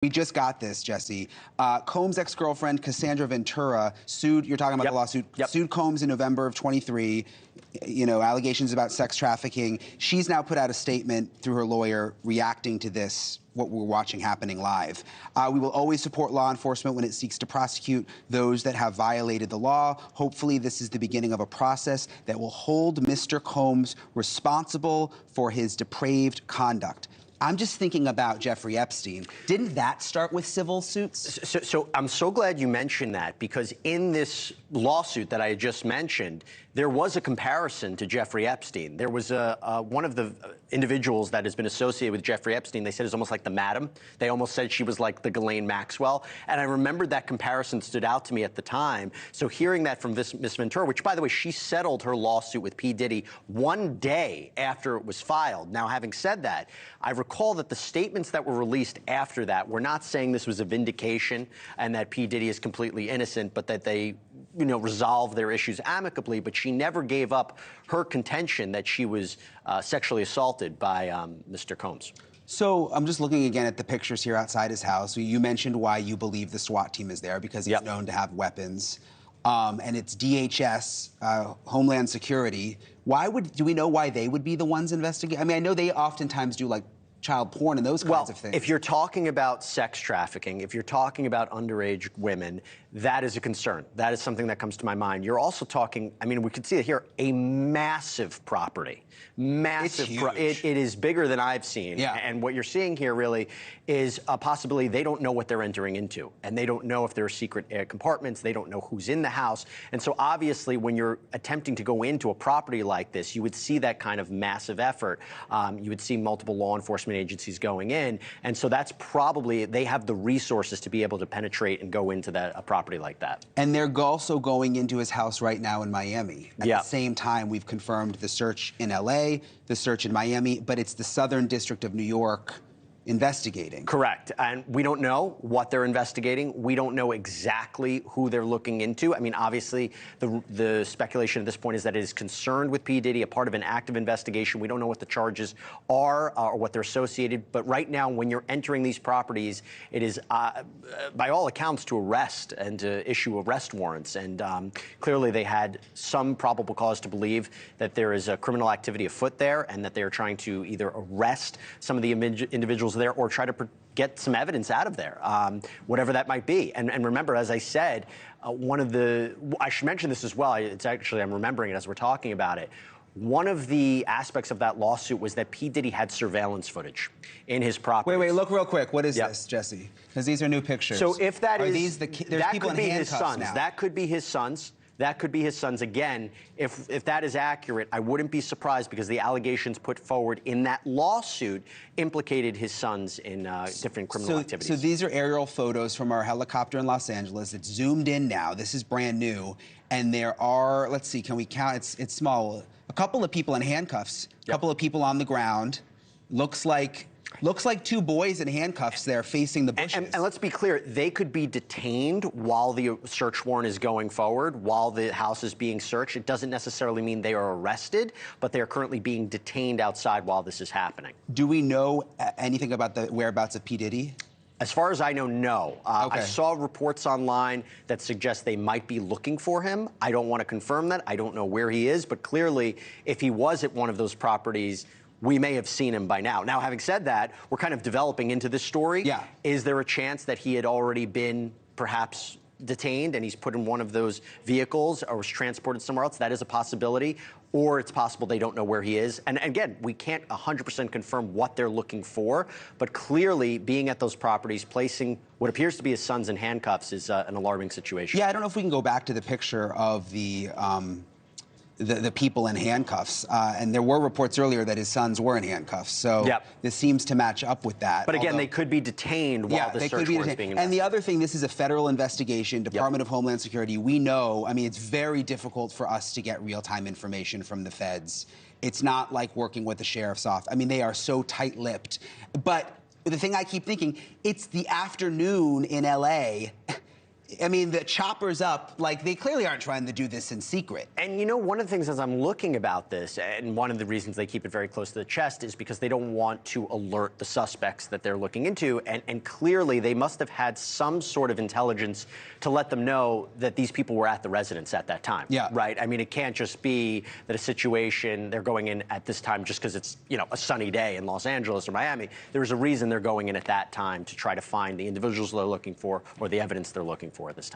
We just got this, Jesse. Combs' ex-girlfriend, Cassandra Ventura, sued, you're talking about the lawsuit, sued Combs in November of 23, allegations about sex trafficking. She's now put out a statement through her lawyer reacting to this, what we're watching happening live. We will always support law enforcement when it seeks to prosecute those that have violated the law. Hopefully, this is the beginning of a process that will hold Mr. Combs responsible for his depraved conduct. I'm just thinking about Jeffrey Epstein. Didn't that start with civil suits? So I'm so glad you mentioned that, because in this lawsuit that I had just mentioned, there was a comparison to Jeffrey Epstein. There was one of the individuals that has been associated with Jeffrey Epstein, they said is almost like the madam. They almost said she was like the Ghislaine Maxwell. And I remembered that comparison stood out to me at the time. So hearing that from Miss Ventura, which, by the way, she settled her lawsuit with P. Diddy one day after it was filed. Now, having said that, I recall that the statements that were released after that were not saying this was a vindication and that P. Diddy is completely innocent, but that they, resolved their issues amicably. But she never gave up her contention that she was sexually assaulted by Mr. Combs. So I'm just looking again at the pictures here outside his house. You mentioned why you believe the SWAT team is there, because he's known to have weapons. And it's DHS, Homeland Security. Do we know why they would be the ones investigating? I mean, I know they oftentimes do like child porn and those kinds of things. If you're talking about sex trafficking, if you're talking about underage women, that is a concern. That is something that comes to my mind. You're also talking, I mean, we could see it here, a massive property. Massive. It is bigger than I've seen. Yeah. And what you're seeing here really is a possibility they don't know what they're entering into. And they don't know if there are secret compartments. They don't know who's in the house. And so obviously when you're attempting to go into a property like this, you would see that kind of massive effort. You would see multiple law enforcement agencies going in. And so that's probably, they have the resources to be able to penetrate and go into a property like that. And they're also going into his house right now in Miami. At the same time, we've confirmed the search in LA, the search in Miami, but it's the Southern District of New York investigating. Correct. And we don't know what they're investigating. We don't know exactly who they're looking into. I mean, obviously, the speculation at this point is that it is concerned with P. Diddy, a part of an active investigation. We don't know what the charges are or what they're associated. But right now, when you're entering these properties, it is, by all accounts, to arrest and to issue arrest warrants. And clearly, they had some probable cause to believe that there is a criminal activity afoot there and that they are trying to either arrest some of the individuals there or try to get some evidence out of there, whatever that might be. And remember, as I said, I should mention this as well. It's actually, I'm remembering it as we're talking about it. One of the aspects of that lawsuit was that P. Diddy had surveillance footage in his property. Wait, look real quick. What is this, Jesse? Because these are new pictures. So if that there's people in handcuffs now. That could be his sons. That could be his sons. Again, if that is accurate, I wouldn't be surprised, because the allegations put forward in that lawsuit implicated his sons in different criminal activities. So these are aerial photos from our helicopter in Los Angeles. It's zoomed in now. This is brand new. And there are, let's see, can we count? It's small. A couple of people in handcuffs, a couple of people on the ground. Looks like two boys in handcuffs there facing the bushes. And let's be clear, they could be detained while the search warrant is going forward, while the house is being searched. It doesn't necessarily mean they are arrested, but they are currently being detained outside while this is happening. Do we know anything about the whereabouts of P. Diddy? As far as I know, no. I saw reports online that suggest they might be looking for him. I don't want to confirm that. I don't know where he is, but clearly, if he was at one of those properties, we may have seen him by now. Now, having said that, we're kind of developing into this story. Yeah. Is there a chance that he had already been perhaps detained and he's put in one of those vehicles or was transported somewhere else? That is a possibility. Or it's possible they don't know where he is. And again, we can't 100% confirm what they're looking for, but clearly being at those properties, placing what appears to be his sons in handcuffs is an alarming situation. Yeah, I don't know if we can go back to the picture of the people in handcuffs. And there were reports earlier that his sons were in handcuffs. So this seems to match up with that. But again, they could be detained while the search warrant is being investigated. And the other thing, this is a federal investigation, Department of Homeland Security. We know, I mean, it's very difficult for us to get real-time information from the feds. It's not like working with the sheriff's office. I mean, they are so tight-lipped. But the thing I keep thinking, it's the afternoon in LA. I mean, the chopper's up. Like, they clearly aren't trying to do this in secret. And you know, one of the things as I'm looking about this, and one of the reasons they keep it very close to the chest is because they don't want to alert the suspects that they're looking into. And clearly, they must have had some sort of intelligence to let them know that these people were at the residence at that time. Yeah. Right? I mean, it can't just be that a situation, they're going in at this time just because it's, you know, a sunny day in Los Angeles or Miami. There's a reason they're going in at that time to try to find the individuals they're looking for or the evidence they're looking for at this time.